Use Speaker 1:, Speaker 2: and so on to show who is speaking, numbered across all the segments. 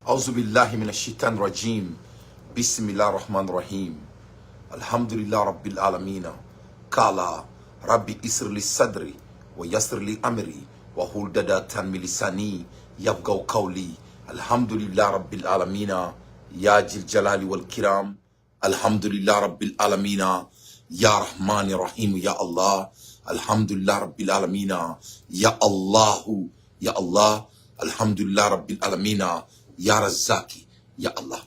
Speaker 1: أعوذ بالله من الشيطان الرجيم بسم الله الرحمن الرحيم الحمد لله رب العالمين قال ربي اسر لي صدري ويسر لي أمري وحلل عقدة من لساني يفقهوا قولي الحمد لله رب العالمين يا ذي الجلال والكرام الحمد لله رب العالمين يا رحمن الرحيم يا الله الحمد لله رب العالمين يا الله يا الله الحمد لله رب العالمين ya razaki ya Allah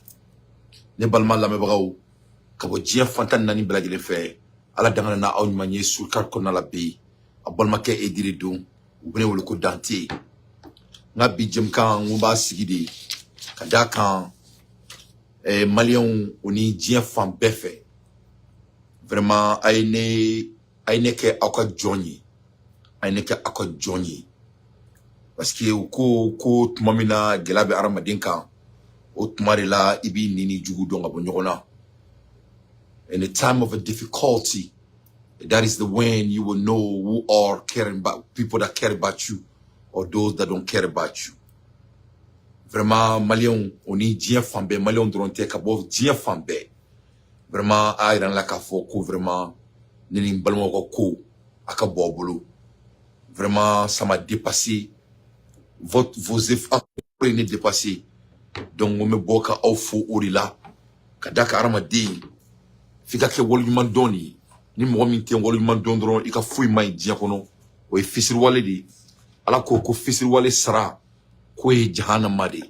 Speaker 1: ne balma la me bagaw ka bo jien fantan nani blagile fe ala dangana na aw ma nye sur kar ko na la bi abol ma ke ediri dum ubne wol ko danti nga bi jem kan wo ba sigidi kada kan malion oni jien fan befe vraiment ay ne ke aka joni parce que ko tumamina gelabe aramadin kan o tumari la ibi nini jugu donga bo nyogona. In a time of a difficulty, that is the when you will know who are caring about people that care about you or those that don't care about you. Vraiment malion oni dien fambe malion dronte ka bo dien fambe vraiment ayran la ka fo ko vraiment nini balmo ko aka bobulu. Vraiment ça m'a dépassé. Vos efforts ne dépasser. Donc, on me boka au fou orila. Kadaka aramadi. Fika ke woluman doni. Ni mo minti woluman dondron ika fui mai diakono. O e fisir wale di. Ala ko fisir wale sara. Ko e jahannam madi.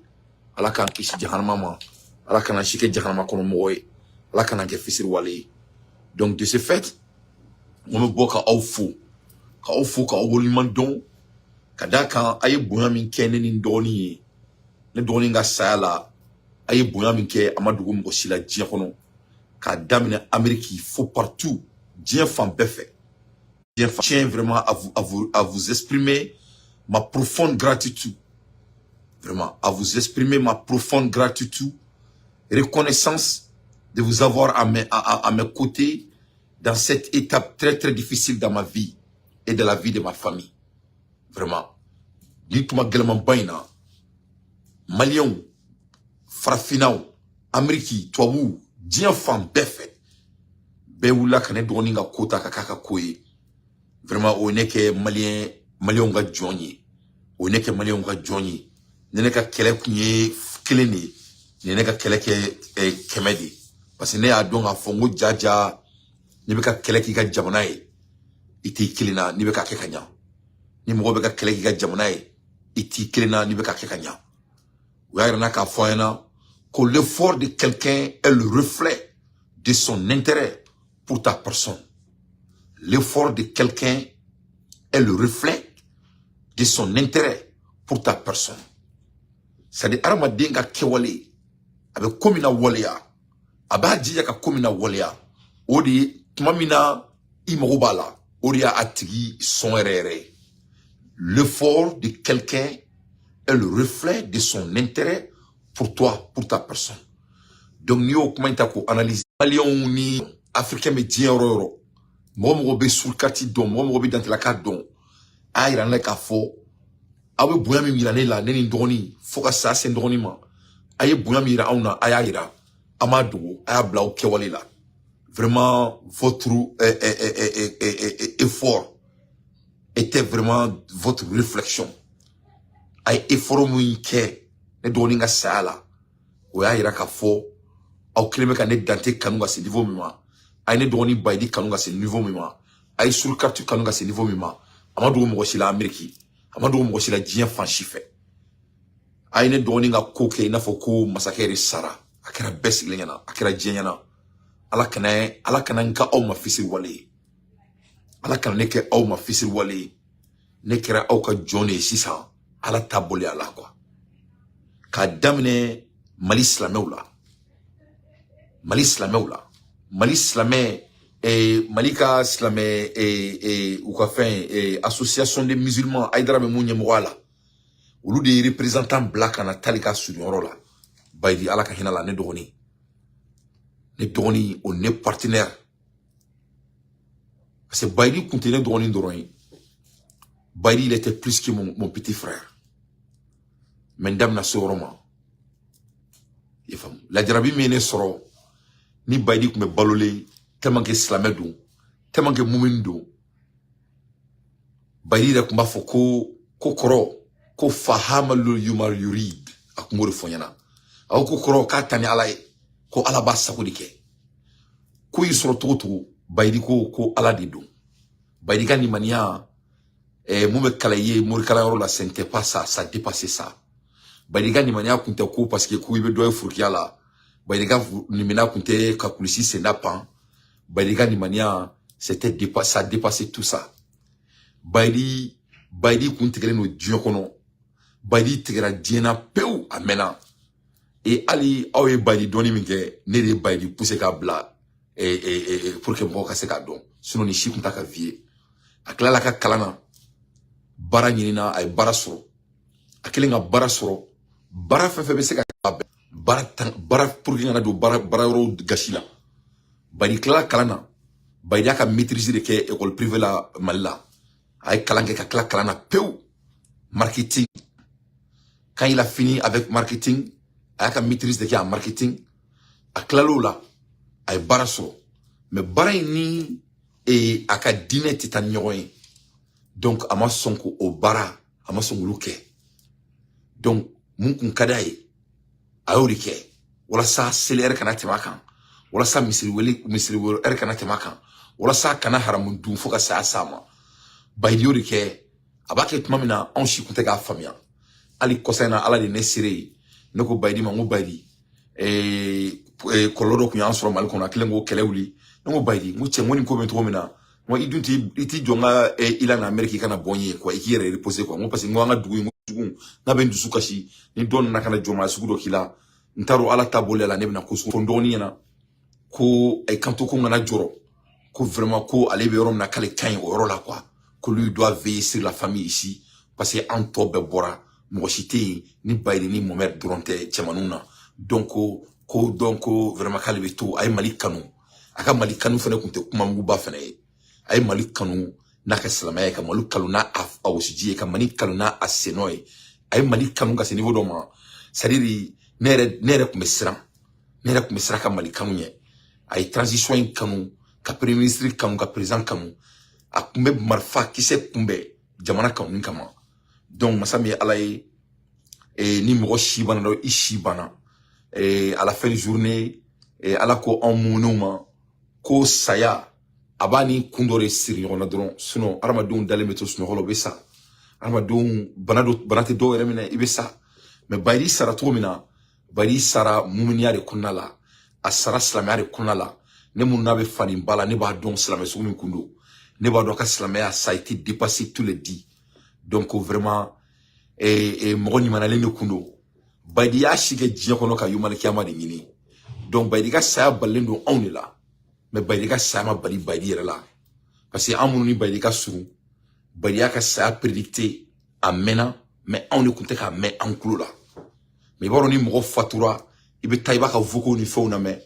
Speaker 1: Ala kan kishi jahannam ma. Ala kan shike jahannam kono moy. Ala kan ke fisir wale. Donc de ce fait, on me boka au fou. Ka au fou ka woluman don. Kadaka aye bunya min ke ne ndoni ne doni nga sala aye bunya min ke amadugo mo sila dia kono ka damine Amérique faut partout dia fam befe dia tiens vraiment à vous exprimer ma profonde gratitude, vraiment à vous exprimer ma profonde gratitude et reconnaissance de vous avoir à mes côtés dans cette étape très très difficile dans ma vie et de la vie de ma famille. Vraiment. Dituma gelman bayna. Malion, Farafinaw, Ameriki, Tuabu, Dien fam befe. Beoula kane doninga kota kakaka koye. Vraiment, o neke Malion ga jonyi. O neke Malion ga jonyi. Neneka kele kunye keleni. Neneka kele ke kemedi. Parce que ne a donga fongo jaja. Nibeka kele ki ga jamonaye. Iti kilina, nibeka kekanya. Ni mo beka kele ki ga jamonaye. Iti kilina ni beka kekanya. Ouayana ka foyana que l'effort de quelqu'un est le reflet de son intérêt pour ta personne. L'effort de quelqu'un est le reflet de son intérêt pour ta personne. C'est-à-dire aramadenga kewale avec komina walea abadija ka komina walea odi tumamina imogobala odi atigi son erere. L'effort de quelqu'un est le reflet de son intérêt pour toi, pour ta personne. Donc, nous avons analysé Malion ni Africain mais dien roro. Moi, je suis sur le quartier don, moi, je suis dans la carte don. Ah, il y a un faux. Ah, oui, bouya mi milane la, neni droni. Faut que ça, c'est droni ma. Ah, il bouya mi ira auna, aya ira. Amadou, aya blau kewale la. Vraiment, votre effort était vraiment votre réflexion. Ay effort mouinke, ne doninga sala. Oya ira ka fo, au kleme ka ne dante kanunga se niveau mima. Ay ne doni baidi kanunga se niveau mima. Ay sur kartu kanunga se niveau mima. Amadou mo la Ameriki. Amadou mo la dien fanchife. Ay ne doninga koke ina fo ko masakere sara. Akira bes lenyana, akira jenyana. Ala kana nka au ma fisir wale. Ala kana neke au ma fisir wale. Nekera au ka jone sisa. Ala tabole ala kwa. Ka damine Mali Islameoula. Mali Islameoula. Mali Islamé Malika Islamé ou quoi fin association des musulmans Aïdara Memounye Mwala. Ou des représentants black en Talika Sudorola. Baidi ala ka hinala ne doni. Ne doni on est partenaire. Parce que Baidi continue de doni. Baidi il était plus que mon petit frère. Mendam na soroma. la jarabi mene soro ni baydi kume balole tellement que silamɛ don tellement que mumin don baydi de kuma fɔ ko kɔrɔ ko fahama lu yumar yurid a kun b'o de fɔ ɲɛna a ko kɔrɔ k'a ta ni ala ye ko ala b'a sago de kɛ ko y'i sɔrɔ cogo cogo baydi ko ala de don baydi ka nimaniya mun bɛ kala ye morikalayɔrɔ la ce n'était pas ça ça dépassait ça baydi ka nimaniya kun tɛ ko parce que ko i bɛ dɔ ye furukiya la baydi ka nimaniya kun tɛ ka kulisi senda pan baydi ka nimaniya c'était ça dépassait tout ça baydi kun tigɛlen don diɲɛ kɔnɔ baydi tigɛra diɲɛ na pewu a mɛnna et hali aw ye baydi dɔnni min kɛ ne de ye baydi poussé k'a bila pour que mɔgɔw ka se k'a dɔn sinon ni si kun t'a ka vie ye a tilala ka kalan na baara ɲinina a ye baara sɔrɔ a kɛlen ka baara sɔrɔ baara fɛn fɛn bɛ se ka baara pour que kana don baara yɔrɔ gasi la baydi tilala kalan na baydi y'a ka maîtrise de kɛ école privée la Mali la a ye kalan kɛ ka tila kalan na pewu marketing quand il a fini avec marketing a y'a ka maîtrise de kɛ a marketing a tilal'o la a ye baara sɔrɔ mais baara in ni a ka diinɛ tɛ taa ni ɲɔgɔn ye donc a ma sɔn k'o baara a ma sɔn k'olu kɛ donc mun kun ka d'a ye a y'o de kɛ walasa seli ɛri kana tɛmɛ a kan walasa misiri wele ɛri kana tɛmɛ a kan walasa a kana haramu dun fo ka saya s'a ma baydi y'o de kɛ a b'a kɛ tuma min na anw si kun tɛ k'a faamuya hali kɔsa in na ala de ne sere ye ne ko baydi ma n ko baydi kɔlɔlɔ dɔ kun y'an sɔrɔ Mali kɔnɔ a kɛlen k'o kɛlɛ wuli ne ko baydi n ko cɛ n ko nin ko bɛ cogo min na n ko i dun i ti jɔ n ka ila na Amérique i kana bɔ n ye quoi i k'i yɛrɛ reposer quoi n ko parce que n ko an ka dugu in dugu n'a bɛ n dusu kasi ni dɔ nana kana jɔ maa sugu dɔ k'i la n t'a dɔn ala ta bolo la ne bɛna ko sugu fɔ n dɔgɔnin ɲɛna ko kanto ko n kana jɔrɔ ko vraiment ko ale bɛ yɔrɔ min na k'ale ka ɲi o yɔrɔ la quoi que lui doit veiller sur la famille ici parce que an tɔ bɛɛ bɔra mɔgɔ si tɛ yen ni baydi ni Mohamed dɔrɔn tɛ cɛmaninw na donc ko vraiment k'ale bɛ to a ye Mali kanu a ka Mali kanu fana tun tɛ kuma muguba fana ye a ye Mali kanu n'a ka silamɛya ye ka Mali kanu n'a a wasiji ye ka Mali kanu n'a a sennɔ ye a ye Mali kanu ka se niveau dɔ ma c'est à dire ne yɛrɛ tun bɛ siran ka Mali kanu ɲɛ a ye transition in kanu ka premier ministre kanu ka président kanu a kun bɛ marifa kisɛ kunbɛn jamana kanu kama donc masa min ye ala ye ni mɔgɔ si banna dɔrɔn i si banna à la fin de journée ala ko anw munenw ma ko saya a b'a ni kun dɔ de siri ɲɔgɔn na dɔrɔn sinon hadamadenw dalen bɛ to sunɔgɔ la u bɛ sa hadamadenw bana tɛ dɔw yɛrɛ minɛ i bɛ sa mais baydi sara cogo min na baydi sara muminiya de kɔnɔna la a sara silamɛya de kɔnɔna la ne mun n'a bɛ fani ba la ne b'a dɔn silamɛ sugu min kun don ne b'a dɔn ka silamɛya ça a été dépassé tous les dits donc vraiment mɔgɔ ɲumanalen de kun don baydi y'a si kɛ diɲɛ kɔnɔ ka yomalikiyama de ɲini donc baydi ka saya balilen don anw de la mais baydi ka saya ma bali baydi yɛrɛ la parce que an minnu ni baydi ka surun baydi y'a ka saya prédicté a mɛnna mais anw de kun tɛ k'a mɛn an tulo la mais i b'a dɔn ni mɔgɔ fatura i bɛ taa i b'a ka vocaux ni fɛnw lamɛn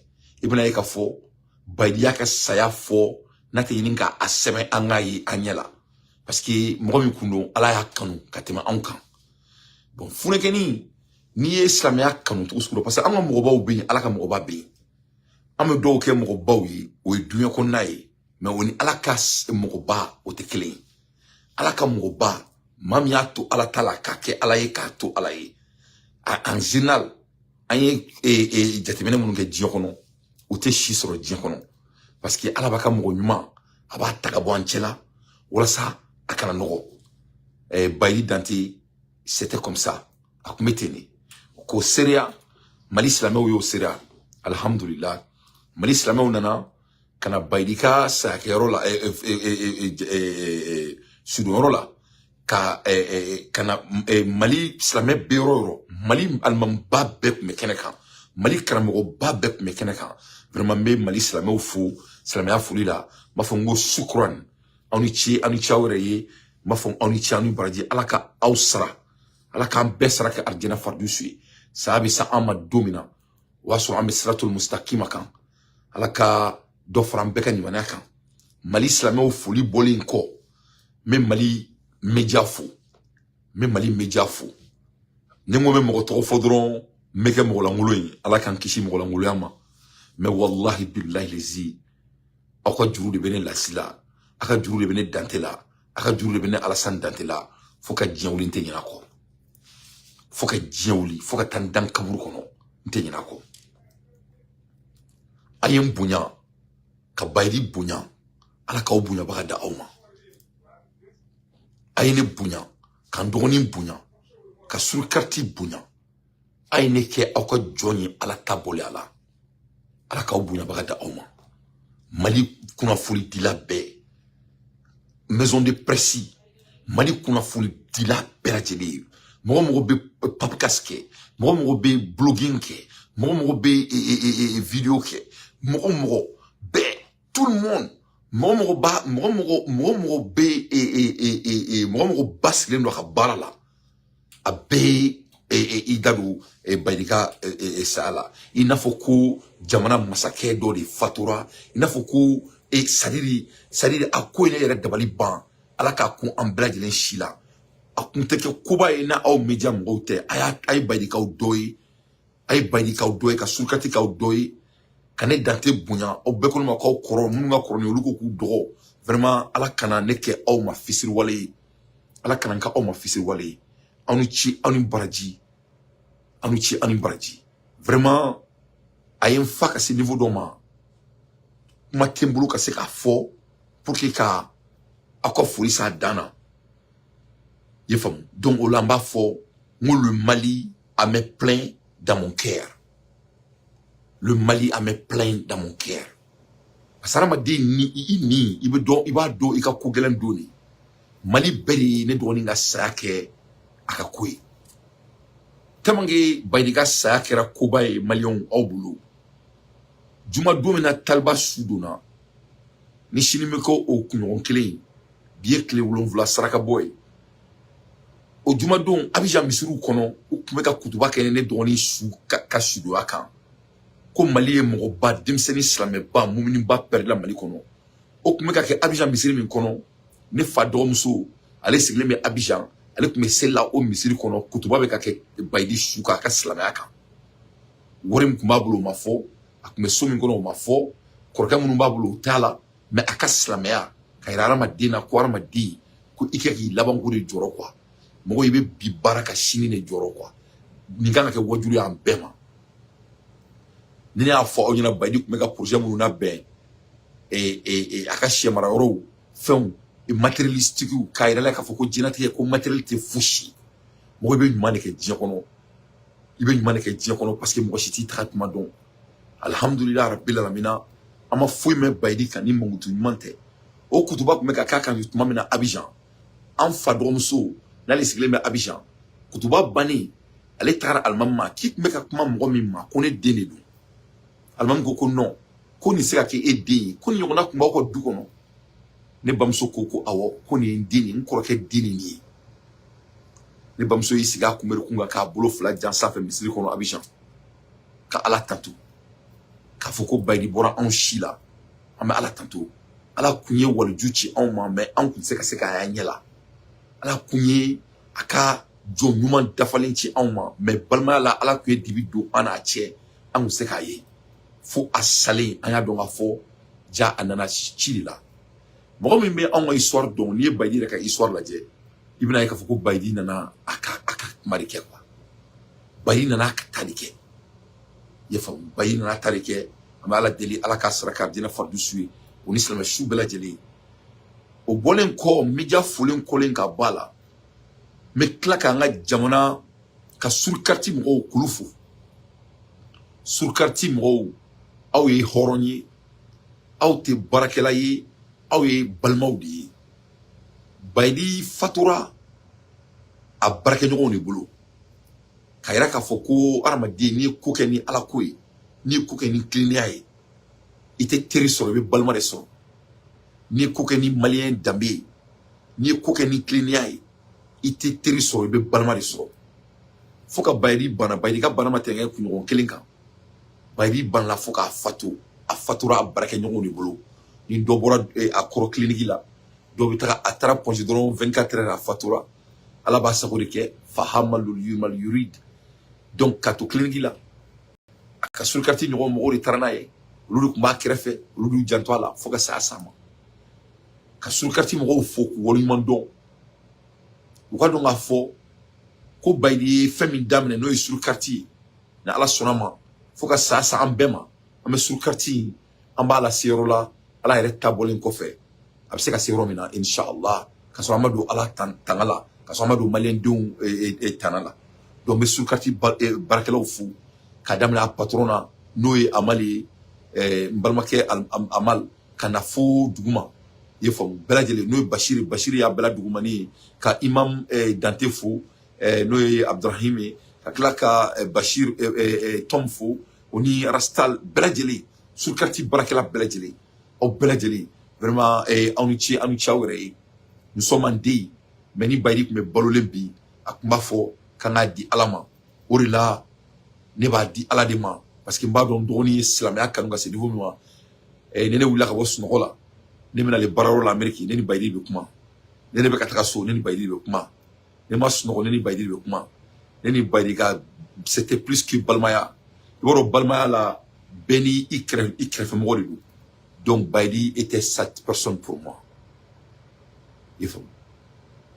Speaker 1: i bɛna ye k'a fɔ baydi y'a ka saya fɔ n'a tɛ ɲini k'a sɛbɛn an k'a ye an ɲɛ la parce que mɔgɔ min kun don ala y'a kanu ka tɛmɛ anw kan bon funakɛni n'i ye silamɛya kanu cogo sugu dɔ parce que an ka mɔgɔbaw bɛ yen ala ka mɔgɔba bɛ yen an bɛ dɔw kɛ mɔgɔbaw ye o ye duɲɛ kɔnɔna ye mais o ni ala ka mɔgɔba o tɛ kelen ye ala ka mɔgɔba maa min y'a to ala ta la k'a kɛ ala ye k'a to ala ye en général an ye jateminɛ minnu kɛ diɲɛ kɔnɔ o tɛ si sɔrɔ diɲɛ kɔnɔ parce que ala b'a ka mɔgɔ ɲuman a b'a ta ka bɔ an cɛ la walasa a kana nɔgɔ baydi dante c'était comme ça a kun bɛ ten de k'o seereya Mali silamɛw y'o seereya alhamdulillah Mali silamɛw nana ka na baydi ka sayakɛyɔrɔ la sudonyɔrɔ la ka na Mali silamɛ bɛ yɔrɔ o yɔrɔ Mali alimamiba bɛɛ tun bɛ kɛnɛ kan Mali karamɔgɔba bɛɛ tun bɛ kɛnɛ kan vraiment n bɛ Mali silamɛw fo silamɛya foli la n b'a fɔ n ko sukuran aw ni ce aw yɛrɛ ye n b'a fɔ aw ni ce aw ni baraji ala ka aw sara ala k'an bɛɛ sara kɛ arijɛnɛ faridusu ye saya bɛ sa an ma don min na o y'a sɔrɔ an bɛ siratul mustaqima kan ala ka dɔ fara an bɛɛ ka ɲumanya kan Mali silamɛw foli bɔlen kɔ n bɛ Mali média fo ni n ko n bɛ mɔgɔ tɔgɔ fɔ dɔrɔn n meke mogolangolo yin ala kan kisi mogolangolo yama mais wallahi billahi lezi aka juru de bene lasila aka juru de bene dantela aka juru de bene alasan dantela foka diawli nte nyina ko foka diawli foka tan dan kaburu kono nte nyina ko ayem bunya ka bayri bunya ala ka bunya baka da awma ayene bunya kan dogoni bunya ka sur karti bunya ayene ke aka joni ala tabole ala ka bunya baka da awma mali kuna fuli dila be maison de presse mali kuna fuli dila berajeli mo be podcast ke mo be blogging ke mo be vidéo ke mo be tout le monde mo be basile ndo khabara la abe idadu baydika sala inafoko jamana masake do de fatura inafoko sadiri akoine yere dabali ban ala ka kun amblajelen shila akun teke kuba ina au media ngote ay baydika doyi ka surkati ka doyi kane dante bunya o bekolo ma ko koro mun ga koro ni oluko ku dogo vraiment ala kana neke au ma fisir wale ala kana ka au ma fisir wale anu baraji vraiment ayem fa ka ce niveau d'oma ma tembulu ka se ka fo pour que ka akwa fori sa dana yefam donc olamba fo le Mali a mes plein dans mon cœur. Le Mali a mes plein dans mon cœur. Asarama de ni ibe do iba do ika kugelen doni. Mali beli ne doni nga sake akakui. Tamange baydiga sake ra kubaye malion obulu. Juma domina talba suduna. Ni shinimeko o kunyon kile. Biye kile ulon vla saraka boy. O juma don Abidjan misiru kono o kumeka kutuba kene ne doni su ka sudo akan. Ko Mali mo ba dimseni islamé ba mumini ba perdre la Mali kono o kumeka ke Abidjan misiri min kono ne fa domso ale sigle me Abidjan ale kume sella o misiri kono kutuba be ka ke baydi suka ka islamé akan worim kuma bulo mafo akume so min kono mafo korka munu ba bulo tala me aka islamé ya kairara madina ko arma di ko ikeki laban ko de joro kwa mo yibe bi baraka shini ne joro kwa ninganga ke wajuri am bema ni a fo onyina baydi ko mega projet munu na ben aka shemara ro fem matérialistique ou kairala ka foko jinati ko matérialité fushi mo yibe nyumane ke diekono ibe nyumane ke diekono parce que mo shiti traitement donc alhamdulillah rabbil alamin ama fouy me baydi kan ni mongutu nyumante o kutuba ko mega kaka nyutuma mina Abidjan en fadromso na le sigle me Abidjan kutuba bani ale tara almamma kik meka kuma mo mimma ko ne dene du almam ko non ko ni seka ke edi ko ni yona kuma ko du kono ne bamso ko awo ko ni dini ko ke dini ni ne bamso isiga kumeru kunga ka bolo fla jan safe misiri kono Abidjan ka ala tatu ka foko baydi bora on shila ama ala tatu ala kunye wal juchi on ma me an kun seka ya nyela ala kunye aka jo nyuman dafalinci on ma me balma ala kunye dibido ana che an seka ye fo asale anya donga fo ja anana chilila mo mi me on histoire don ni baydi reka histoire la je ibna ka foko baydi nana aka marike kwa baydi nana ka talike ye fa baydi nana talike amala deli ala ka saraka dina fardu suyi on islam shu bela jeli o bolen ko media fulen kolen ka bala me klaka nga jamana ka surkarti mo kulufu surkarti mo aw ye horonye aw te barakela ye aw ye balmawdi baydi fatura a barake nyogo ni bulu kayira ka foko armadi ni kuke ni ala koy ni kuke ni kliniaye ite teri soro be balma de soro ni kuke ni malien dambe ni kuke ni kliniaye ite teri soro be balma de soro foka baydi bana baydi ka bana matenga ku nyogo kelinka baydi ban la foka fatu a fatura a barake nyogo ni bulu ni dobora a koro clinique la do bi taka atara ponji doron 24 heures a fatura ala ba sa ko de ke fahamalul yumal yurid donc ka to kilingi la a ka sulkarti ɲɔgɔn mɔgɔw de taara n'a ye olu de tun b'a kɛrɛfɛ olu de janto a la fo ka saya s'a ma ka sulkarti mɔgɔw fo k'u waleɲuman dɔn u ka dɔn k'a fɔ ko Bayidi ye fɛn min daminɛ n'o ye sulkarti ye ni Ala sɔnna ma fo ka saya sa an bɛɛ ma an bɛ sulkarti an b'a lase yɔrɔ la Ala yɛrɛ ta bɔlen kɔfɛ a bɛ se ka se yɔrɔ min na inshallah ka sɔrɔ an ma don Ala tanga la ka sɔrɔ an ma don maliyɛndenw tana la donc n bɛ sulkarti baarakɛlaw fo ka daminɛ a patron na n'o ye Amal ye n balimakɛ Amal ka na fo duguma i ye faamu bɛɛ lajɛlen n'o ye Bashiri y'a bɛɛ la dugumani ye ka imam Dante fo n'o ye Abdurahim ye ka tila ka Bashir Tom fo o ni Rastal bɛɛ lajɛlen sulkarti baarakɛla bɛɛ lajɛlen aw bɛɛ lajɛlen vraiment aw ni ce aw yɛrɛ ye nous sommes en deuil mais ni Bayidi tun bɛ balolen bi a tun b'a fɔ kan k'a di Ala ma o de la ne b'a di Ala de ma parce que n b'a dɔn dɔgɔnin ye silamɛya kanu ka se niveau min ma ni ne wulila ka bɔ sunɔgɔ la ne bɛna le baarayɔrɔ la Amérique ne ni Bayidi bɛ kuma ne bɛ ka taga so ne ni Bayidi bɛ kuma ne ma sunɔgɔ ne ni Bayidi bɛ kuma ne ni Bayidi ka c'était plus que balimaya i b'a dɔn balimaya la bɛɛ ni i kɛrɛfɛmɔgɔ de don donc Bayidi était cette personne pour moi i faamu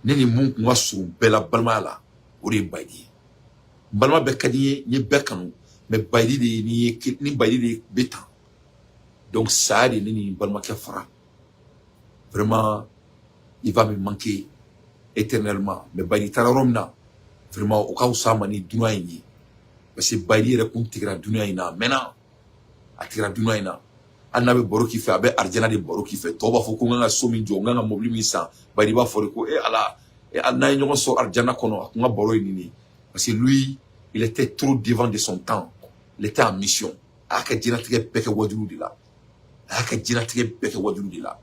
Speaker 1: ne ni mun tun ka surun bɛɛ la balimaya la o de ye Bayidi ye balima bɛɛ ka di n ye n ye bɛɛ kanu mais Bayidi de ni Bayidi de bɛ tan donc saya de ne ni balimakɛ fara vraiment il va me manquer éternellement mais Bayidi taara yɔrɔ min na vraiment o ka fisa ma ni dunuya in ye parce que Bayidi yɛrɛ kun tigɛra dunuya in na a mɛnna a tigɛra dunuya in na hali n'a bɛ baro k'i fɛ a bɛ arijana de baro k'i fɛ tɔw b'a fɔ ko n kan ka so min jɔ n kan ka mobili min san Bayidi b'a fɔ de ko Ala n'a ye ɲɔgɔn sɔrɔ arijana kɔnɔ a kun ka baro ye nin de parce que lui il était trop devant de son temps il était en mission a y'a ka diɲɛlatigɛ bɛɛ kɛ wajulu de la a y'a ka diɲɛlatigɛ bɛɛ kɛ wajulu de la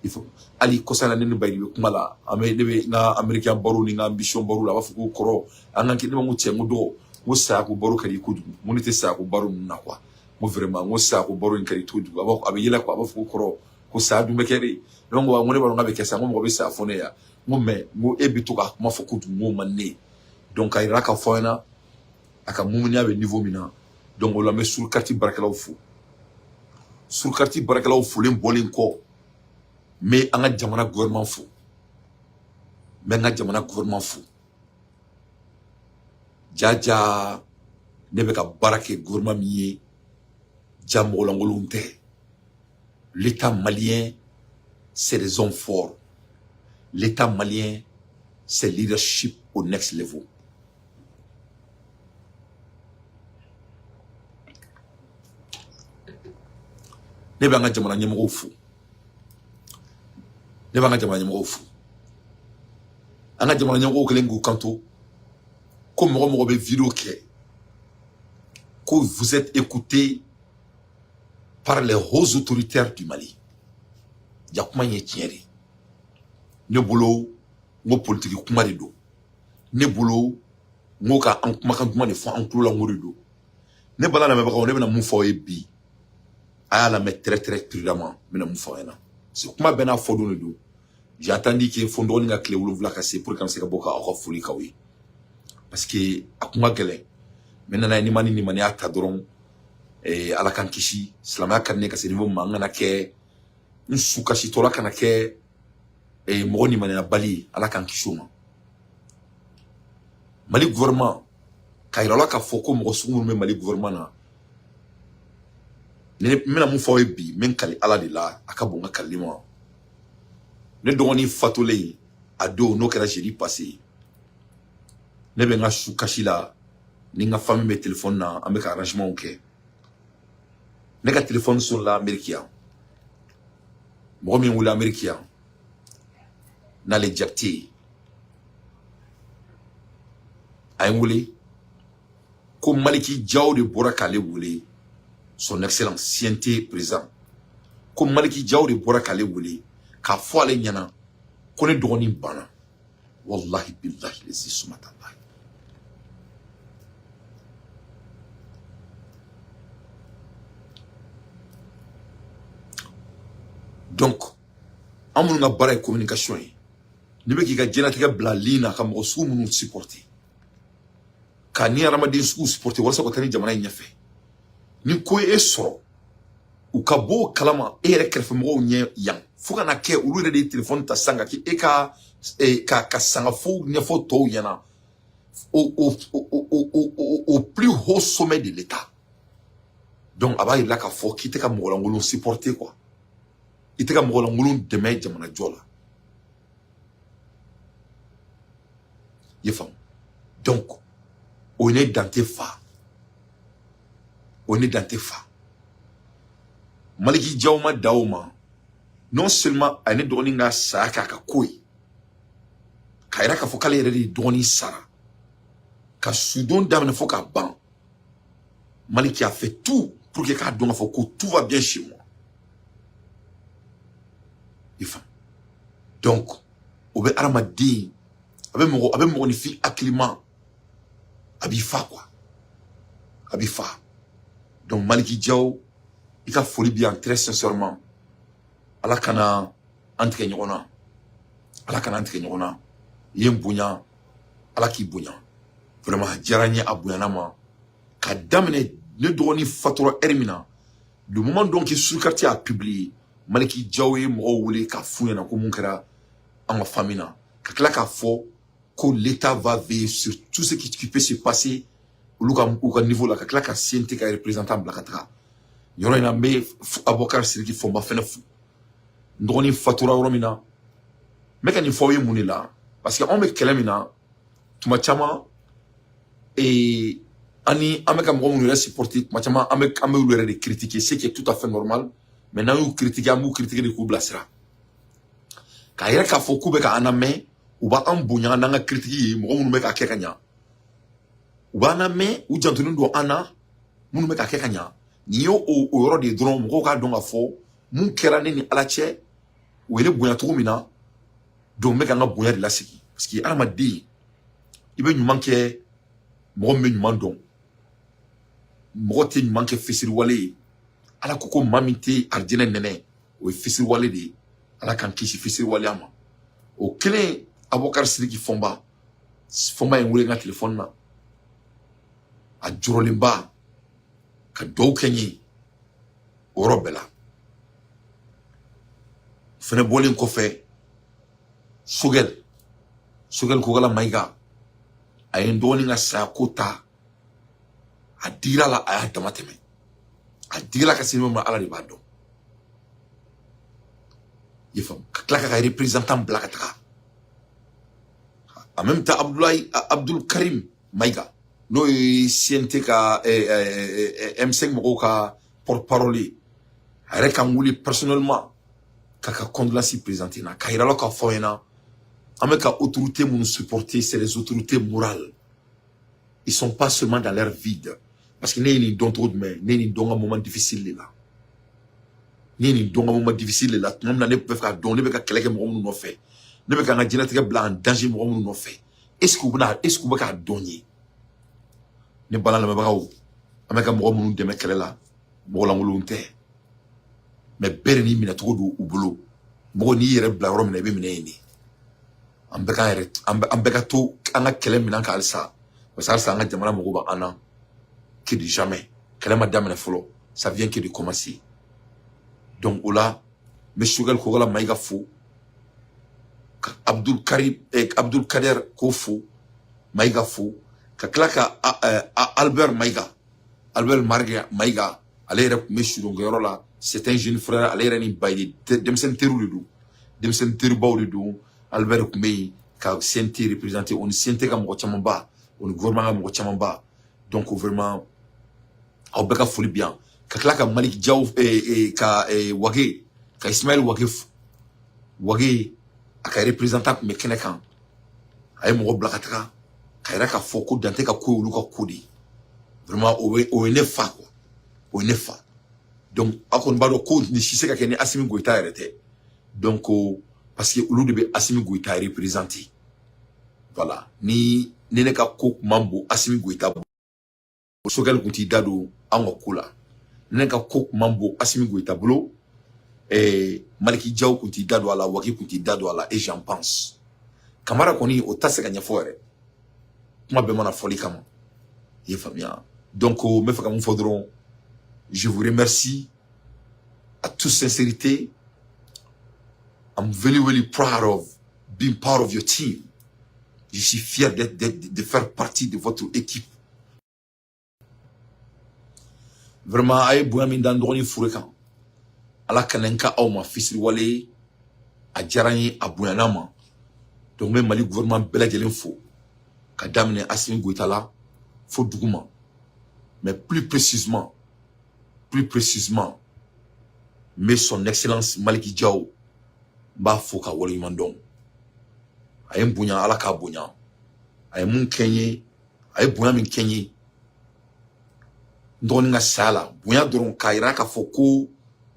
Speaker 1: il faut hali kɔsa la ne ni Bayidi bɛ kuma la ne bɛ n ka américain baro ni n ka ambition baro la a b'a fɔ ko kɔrɔ an ka kɛ ne ma n ko cɛ n ko dɔgɔ n ko saya ko baro ka di kojugu n ko ne tɛ saya ko baro ninnu na quoi n ko vraiment n ko saya ko baro in ka di kojugu a bɛ yɛlɛ quoi a b'a fɔ ko kɔrɔ ko saya dun bɛ kɛ de donc n ko ne b'a dɔn k'a bɛ kɛ sa n ko mɔgɔ bɛ saya fɔ ne ye n ko mais n ko e bɛ to ka kuma fɔ kojugu n ko man ne ye donc a yira k'a fɔ an ɲɛna a ka mumuniya bɛ niveau min na donc o la n bɛ sulkarti baarakɛlaw fo sulkarti baarakɛlaw folen bɔlen kɔ n bɛ an ka jamana gouvernement fo n bɛ n ka jamana gouvernement fo jaja ne bɛ ka baara kɛ gouvernement min ye ja mɔgɔlankolonw tɛ l'état malien c'est des hommes forts l'état malien c'est leadership au next level ne bɛ an ka jamana ɲɛmɔgɔw fo ne b'an ka jamana ɲɛmɔgɔw fo an ka jamana ɲɛmɔgɔw kɛlen k'u kanto ko mɔgɔ mɔgɔ bɛ vidéo kɛ ko vous êtes écouté par les hauts autoritaires du Mali ja kuma in ye tiɲɛ de ne bolo n ko politiki kuma de don ne bolo n ko ka an kumakan duman de fɔ an tulo la n ko de don ne bala lamɛnbagaw ne bɛna mun fɔ aw ye bi a y'a lamɛn très très prudemment n bɛna mun fɔ aw ɲɛna parce que kuma bɛɛ n'a fɔ don de don j'ai attendu que fo n dɔgɔnin ka tile 7 ka se pour que an se ka bɔ k'aw ka foli k'aw ye parce que a kun ka gɛlɛn mais nana ye ni ma ni y'a ta dɔrɔn Ala k'an kisi silamɛya ka di ne ka se niveau min ma an kana kɛ n su kasitɔla kana kɛ mɔgɔ nimaniya bali ye Ala k'an kisi o ma Mali gouvernement k'a yira la k'a fɔ ko mɔgɔ sugu minnu bɛ Mali gouvernement na n bɛna mun fɔ aw ye bi n bɛ n kali Ala de la a ka bon n ka kalili ma ne dɔgɔnin fatulen a don n'o kɛra jeudi passé ne bɛ n ka su kasi la ni n ka famille bɛ téléphone na an bɛ ka arrangement kɛ ne ka téléphone sɔrɔla Amérique yan mɔgɔ min wele Amérique yan n'ale Jakite ye a ye n wele ko Maliki Jawo de bɔra k'ale wele son excellence CNT président ko Maliki Jawo de bɔra k'ale wele k'a fɔ ale ɲɛna ko ne dɔgɔnin banna wallahi billahi lezi sumatallahi donc an minnu ka baara ye communication ye ne bɛ k'i ka diɲɛlatigɛ bila ligne na ka mɔgɔ sugu minnu supporter ka ni adamaden sugu supporter walasa ko tani jamana in ɲɛfɛ ni ko e sɔrɔ u ka bɔ o kalama e yɛrɛ kɛrɛfɛ mɔgɔw ɲɛ yan fo kana kɛ olu yɛrɛ de ye téléphone ta sisan ka kɛ e ka sangafo ɲɛfɔ tɔw ɲɛna au plus haut sommet de l'État. Donc a b'a yira k'a fɔ k'i tɛ ka mɔgɔ lankolon supporter quoi i tɛ ka mɔgɔ lankolon dɛmɛ jamana jɔ la i ye faamu donc o ye ne dan tɛ fa o ye ne dan tɛ fa Maliki Diaw ma da o ma non seulement a ye ne dɔgɔnin ka saya k'a ka ko ye k'a yira k'a fɔ k'ale yɛrɛ de ye dɔgɔnin sara ka sudon daminɛ fo k'a ban Maliki a fait tout pour que k'a dɔn k'a fɔ ko tout va bien chez moi i faamu donc o bɛ adamaden a bɛ mɔgɔninfin hakilima a b'i fa quoi a b'i fa donc Maliki Diaw i ka foli bi yan très sincèrement ala kana an tigɛ ɲɔgɔn na ala kana an tigɛ ɲɔgɔn na i ye n bonya ala k'i bonya vraiment a diyara n ye a bonyana ma ka daminɛ ne dɔgɔnin fatura heure min na le moment donc que Sous-Quartier a publié Maliki Diaw ye mɔgɔw wele k'a f'u ɲɛna ko mun kɛra an ka famille na ka tila k'a fɔ ko l'État va veiller sur tout ce qui peut se passer olu ka niveau la ka tila ka CNT ka représentant bila ka taga yɔrɔ in na n bɛ Abubakar Sidiki fɔ n ba fɛnɛ fo n dɔgɔnin fatura yɔrɔ min na n bɛ ka nin fɔ aw ye mun de la parce que anw bɛ kɛlɛ min na tuma caman ani an bɛ ka mɔgɔ minnu yɛrɛ supporter tuma caman an bɛ olu yɛrɛ de critiquer ce qui est tout à fait normal mais n'an y'u critiquer an b'u critiquer de k'u bilasira k'a yɛrɛ k'a fɔ k'u bɛ ka an lamɛn u b'an bonya n'an ka critique ye mɔgɔ minnu bɛ k'a kɛ ka ɲa u b'an lamɛn u jantonen don an na minnu bɛ k'a kɛ ka ɲa nin ye o yɔrɔ de ye dɔrɔn mɔgɔw k'a dɔn k'a fɔ mun kɛra ne ni ala cɛ o ye ne bonya cogo min na donc n bɛ ka n ka bonya de lasigi parce que adamaden i bɛ ɲuman kɛ mɔgɔ min bɛ ɲuman dɔn mɔgɔ tɛ ɲuman kɛ fisiriwale ye ala ko maa min tɛ arijinɛ nɛnɛ o ye fisiriwale de ye ala k'an kisi fisiriwaleya ma o kelen Abubakar Sidiki fɔnba ye n wele n ka telefɔni na a jɔrɔlenba ka dɔw kɛ n ye o yɔrɔ bɛɛ la fɛnɛ bɔlen kɔfɛ Sogɛl Kokala Mayiga a ye n dɔgɔnin ka saya ko ta a digira la a y'a dama tɛmɛ a digira ka se min ma ala de b'a dɔn i ye faamu ka tila ka représentant bila ka taga en même temps Abdul Karim Mayiga n'o ye CNT ka M5 mɔgɔw ka porte-parole ye a yɛrɛ kan wuli personnellement k'a ka condoléance présenter na k'a yira la k'a fɔ ɲɛna an bɛ ka autorité minnu supporter c'est les autorités morales ils sont pas seulement dans leur vide parce que ne ye nin dɔn cogo jumɛn ne ye nin dɔn ka moment difficile de la ne ye nin dɔn ka moment difficile de la tuma min na ne bɛ fɛ ka dɔn ne bɛ ka kɛlɛ kɛ mɔgɔ minnu nɔfɛ ne bɛ ka n ka diɲɛlatigɛ bila en danger mɔgɔ minnu nɔfɛ est-ce que u bɛ k'a dɔn n ye ne bala lamɛnbagaw an bɛ ka mɔgɔ minnu dɛmɛ kɛlɛ la mɔgɔ lankolon tɛ mais bɛɛ de n'i minɛcogo don u bolo mɔgɔ n'i yɛrɛ bila yɔrɔ min na i bɛ minɛ yen de an bɛɛ ka to an ka kɛlɛ minɛn kan halisa parce que halisa an ka jamana mɔgɔw b'an na que de jamais kɛlɛ ma daminɛ fɔlɔ ça vient que de commencer donc o la n bɛ Sogɛl Kokala Mayiga fo ka Abdul Kader ko fo Mayiga fo ka tila ka Albert Mayiga ale yɛrɛ tun bɛ sudonkɛyɔrɔ la c'est un jeune frère ale yɛrɛ ni ba ye denmisɛnnin teriw de don denmisɛnnin teribaw de don Albert tun bɛ yen ka CNT représenter o ni CNT ka mɔgɔ caman ba o ni gouvernement ka mɔgɔ caman ba donc vraiment aw bɛɛ ka foli bi yan ka tila ka Maliki Diaw ka Wage ka Ismaël Wage a ka représentant tun bɛ kɛnɛ kan a ye mɔgɔ bila ka taga ka yɛrɛ k'a fɔ ko Dante ka ko ye olu ka ko de ye vraiment o ye ne fa quoi o ye ne fa donc aw kɔni b'a dɔn ko nin si se ka kɛ ni Asimi Goyita yɛrɛ tɛ donc parce que olu de bɛ Asimi Goyita représenter voilà ni ne ka ko tun man bon Asimi Goyita bolo Sogɛl tun t'i da don an ka ko la ne ka ko tun man bon Asimi Goyita bolo Maliki Diaw tun t'i da don a la Wage tun t'i da don a la et j'en pense Kamara kɔni o ta se ka ɲɛfɔ yɛrɛ kuma bɛɛ mana fɔli kama Il est famille. Donc, je vous remercie à toute sincérité. I'm very, really proud of being part of your team. Je suis fier de faire partie de votre équipe. Vraiment, aye boya min dan dogoni fure kan. Ala kanenka aw ma fisiri wale a jarani a boyana ma. Donc me Mali gouvernement bela jelen fo. Ka damine Assimi Goïta la fo duguma. Mais plus précisément, mais son excellence Maliki Diaw ba fo ka wale mandon. Aye boya ala ka boya. Aye mun kenye, aye boya min kenye. Ndoni nga sala boya doron ka ira ka foko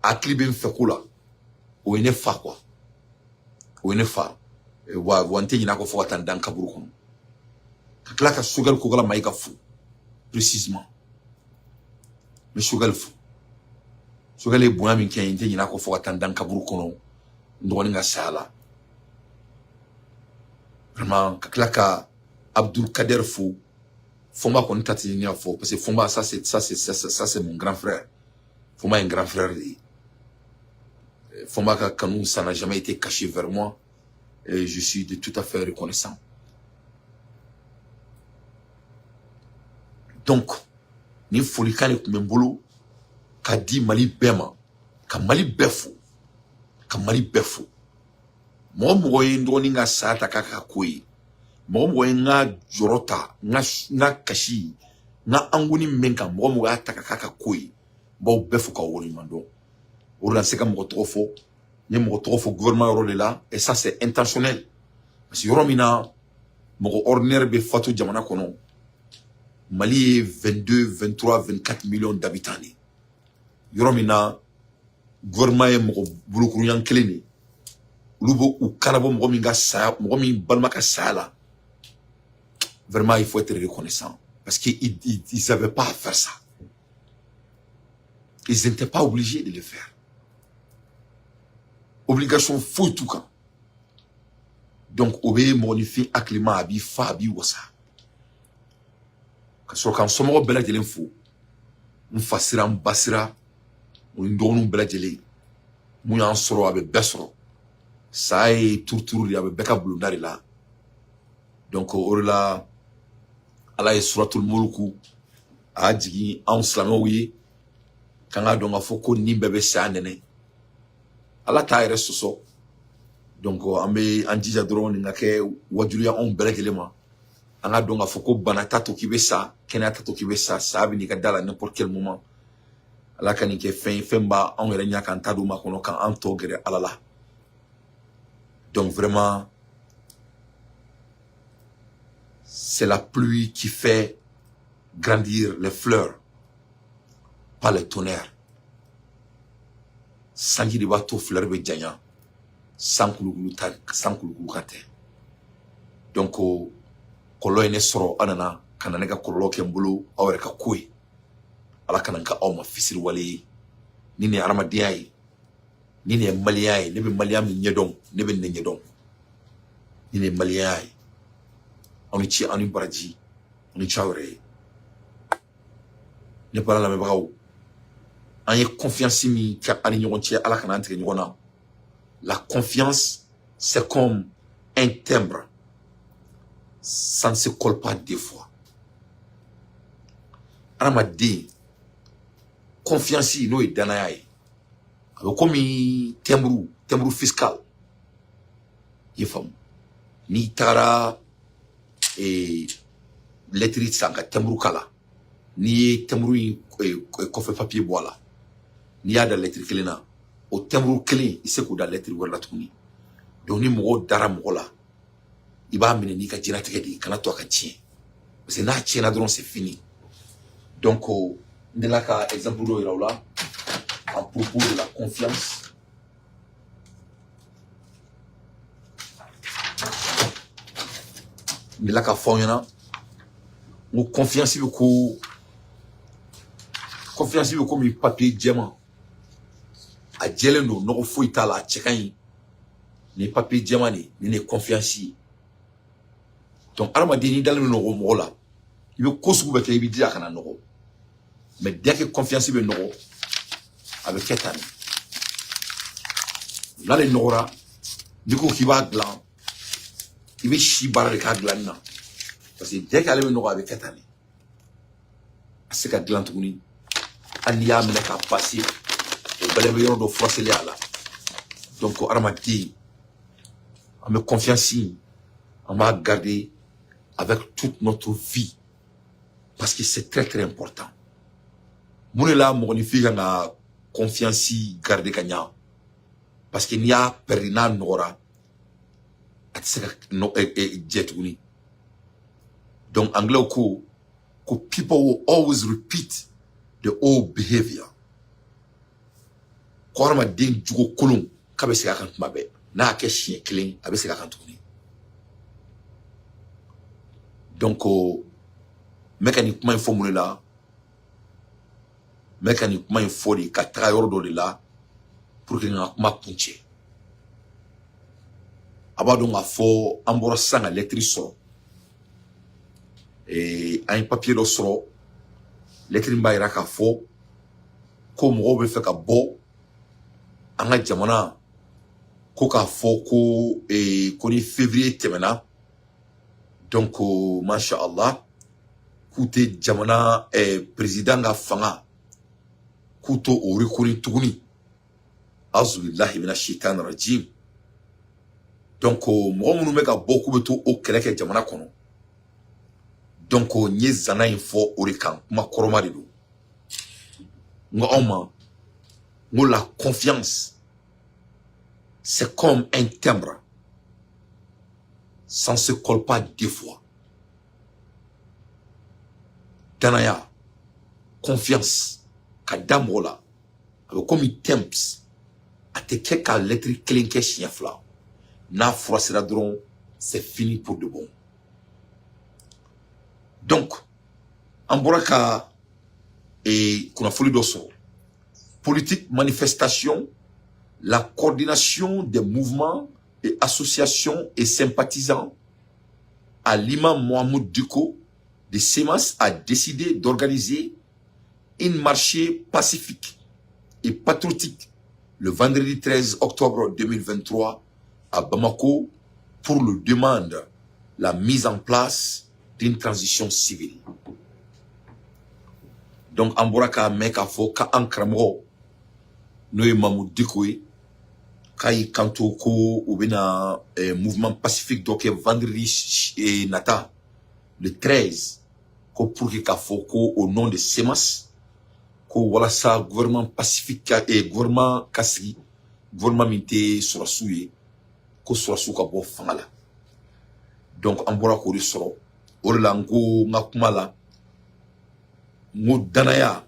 Speaker 1: akili ben fekula o ene fa quoi o ene fa wa wante nyina ko foko tan dan kaburu kono kakla ka sugal ko gala maika fu précisément mais sugal fu sugal e boya min ken inte nyina ko foko tan dan kaburu kono ndoni nga sala vraiment kakla ka Abdul Kader fu Fomba qu'on t'a faux parce que Fomba ça c'est mon grand frère. Fomba est un grand frère. Fomba Kanou ça n'a jamais été caché vers moi et je suis de tout à fait reconnaissant. Donc ni folikane kumbolo ka di Mali bema ka Mali befo mo ndoni nga sata kaka koi Mogo nga jorota nga kashi nga anguni menka mogo atakaka koi bo befu ka wori mando ora seka mogo trofo ni mogo trofo gouvernement rôle là et ça c'est intentionnel parce que yoromina mogo ordinaire be fatu jamana kono Mali 22 23 24 millions d'habitants yoromina gouvernement e mogo bulukuru yan keleni lubo u kanabo mogo minga sa mogo mi balmaka sala. Vraiment, il faut être reconnaissant. Parce qu'ils n'avaient pas à faire ça. Ils n'étaient pas obligés de le faire. Obligation fou tout cas. Donc, obéir monifier acclimat abi fa abi wasa. Quand somo bela jelen fou, on fasira on basira, on donu bela jelen. Mu yan soro abe besoro. Ça est tour ya be beka blundari là. Donc, orla ala ye suratul mulku a jigi an silamɛw ye kan ka dɔn ka fɔ ko nin bɛɛ bɛ saya nɛnɛ ala t'a yɛrɛ sɔsɔ donc an bɛ an jija dɔrɔn nin ka kɛ wajuliya anw bɛɛ lajɛlen ma an ka dɔn ka fɔ ko bana t'a to k'i bɛ sa kɛnɛya t'a to k'i bɛ sa saya bɛ n'i ka da la n'importe quel moment ala ka nin kɛ fɛn ye fɛn b'a anw yɛrɛ ɲɛ k'an ta d'u ma kɔnɔ k'an tɔ gɛrɛ ala la donc vraiment c'est la pluie qui fait grandir les fleurs, pas le tonnerre. Sangi de bateau fleur be janya, sans kulukulukate. Donc, kolo ene soro anana, kananega kolo kembulu, awere ka kouy. Ala kananka aw ma fisir wale, nini aramadiyai, nini maliyai, nebe maliyam nyedong, nebe nyedong. Nini maliyai. On est tient en une baraji, on est tchauré. Ne parle la même bravo. On y confiance mi qui a à la canante la confiance, c'est comme un timbre. Ça ne se colle pas deux fois. On m'a dit, confiance, nous est d'anaï. Comme timbre fiscal. Il faut. Ni tara. Et lettre sanga temuru kala ni temuru ko fe papier bola ni ya da lettre kelena o temuru kelen ise ko da lettre wala tuni donc ni mo dara mo la iba mine ni ka jina tege di kana to ka ci parce que na ci na dron c'est fini donc de la ka exemple do ira à propos de la confiance. Mais là, quand on a confiance, comme le papier diamant. A djelendo, no fouille tala, tchekaï. Les papiers diamant, ni confiance. Donc, arma deni dans le no là. Il veut qu'on il veut dire qu'on a noro. Mais dès que confiance il veut noro, avec quel année. Là les nora, du coup qui va gland, il veut chibar avec un gland. Parce que dès qu'elle veut noro avec quel année. C'est qu'un gland tourni. Ania mena ka passer. Et belebe yoro do forcer les ala. Donc aramati, on me confiance, on va garder avec toute notre vie. Parce que c'est très très important. Mon là, mon fille a confiance garder kanya. Parce qu'il y a perina nora. No jetuni. Donc anglais ko people will always repeat the old behavior. Ko ma den jugo kolon ka be se ka kan tuma be. Na ke chien clean abe se ka kan tuni. Donc mécaniquement il faut mon là. Mécaniquement il faut les 4 heures de là pour que ma punche. Aba donc a faut ambora sanga lettre et un papier de soro lettre mbaira ka faut comme on veut faire ka bo anga jamana ko ka faut ko et ko ni février temena donc masha Allah koute jamana président ga fanga kuto ori kuri tuguni azubillahi minash shaitanir rajim. Donc mo munu me ka beaucoup beto o keleke jamana kono. Donc nye zana info orikan ma koroma de do. Ngo oma ngo la confiance c'est comme un timbre. Ça ne se colle pas deux fois. Danaya confiance kadamola comme il temps a te keka lettre clé ke chien fla. Na froissera dron, c'est fini pour de bon. Donc, en Boraka et qu'on a folie d'osso, politique, manifestation, la coordination des mouvements et associations et sympathisants à l'imam Mohamed Duko de Semas a décidé d'organiser une marché pacifique et patriotique le vendredi 13 octobre 2023 à Bamako pour le demande la mise en place d'une transition civile. Donc, en Boraka, mec, a faut qu'à Ankramo, nous Mamou Dikoui, Kai Kantoko, ou bien mouvement pacifique, donc vendredi et Nata, le 13, pour qu'il faut au nom de Semas, ko voilà ça, gouvernement pacifique et gouvernement Kassi, gouvernement Mité sur la souille, ko sur la souka bo fangala. Donc, en Boraka, le soro, Orlango, Makumala, mo danaya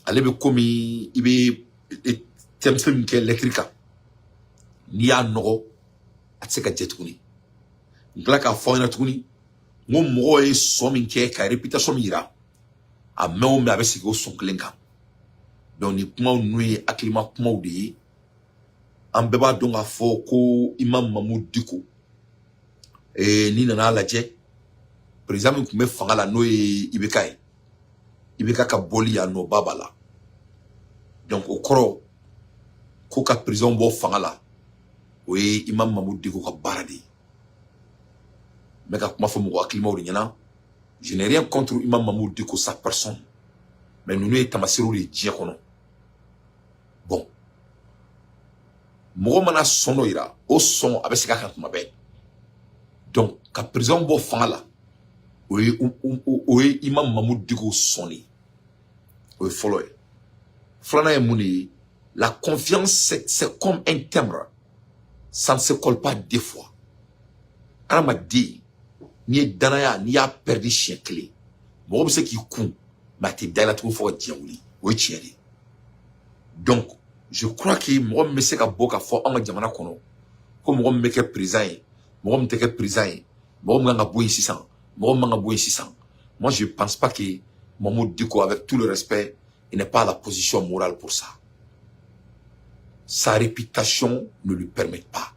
Speaker 1: alebe komi ibe temfem ke elektrika ni ya nogo atseka jetuni ngla ka foina tuni mo mo e somin ke ka reputation mira a mewo me abesi go sonklenga donc ni kuma nui aklima kuma de ambeba donga fo ko imam Mamou Diko ni nana laje par exemple ku me fangala no ibe kai Ibeka ka boli ya no babala. Donc au koro ko ka prison bo fangala. Oui, imam Mamou Diko ka baradi. Mais ka kuma fo mo akilima ori nyana. Je n'ai rien contre imam Mamou Diko sa personne. Mais nous nous tamasiru li djia kono. Bon. Mo mana sono ira o son abesika kan kuma be. Donc ka prison bo fangala. Oui, imam Mamou Diko soni. Oui, follow. Flana Mouni, la confiance, c'est comme un timbre. Ça ne se colle pas deux fois. Elle m'a dit, ni danaya, ni a perdu chien clé. Moi, je sais qu'il coule, mais tu es là, tu faut dire oui. Oui, tu es. Donc, je crois que moi, je sais que beaucoup fois, on m'a dit, comme moi, je me suis présent, moi, je me suis présent, moi, je me suis 600, moi, je me suis 600. Moi, je ne pense pas que Mamou Diko, avec tout le respect, il n'est pas à la position morale pour ça. Sa réputation ne lui permet pas.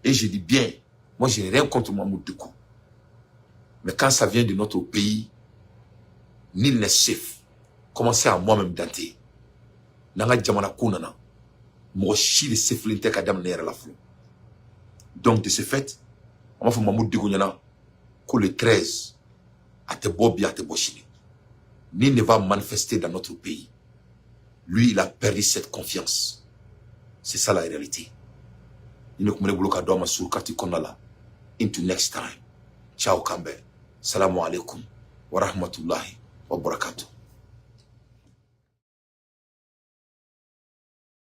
Speaker 1: Et je dis bien, moi je n'ai rien contre Mamou Diko. Mais quand ça vient de notre pays, nul n'est safe. Commencez à moi-même danter. Nanga jamana kunana. Mo shi de seflinte kadam nere la flou. Donc de ce fait, on va faire Mamoud Digounyana que le 13 à te bobi à te bochini. Nul ne va manifester dans notre pays. Lui, il a perdu cette confiance. C'est ça la réalité. Into next time. Ciao Kambe. Salamu alaikum wa rahmatullahi wa barakatuh.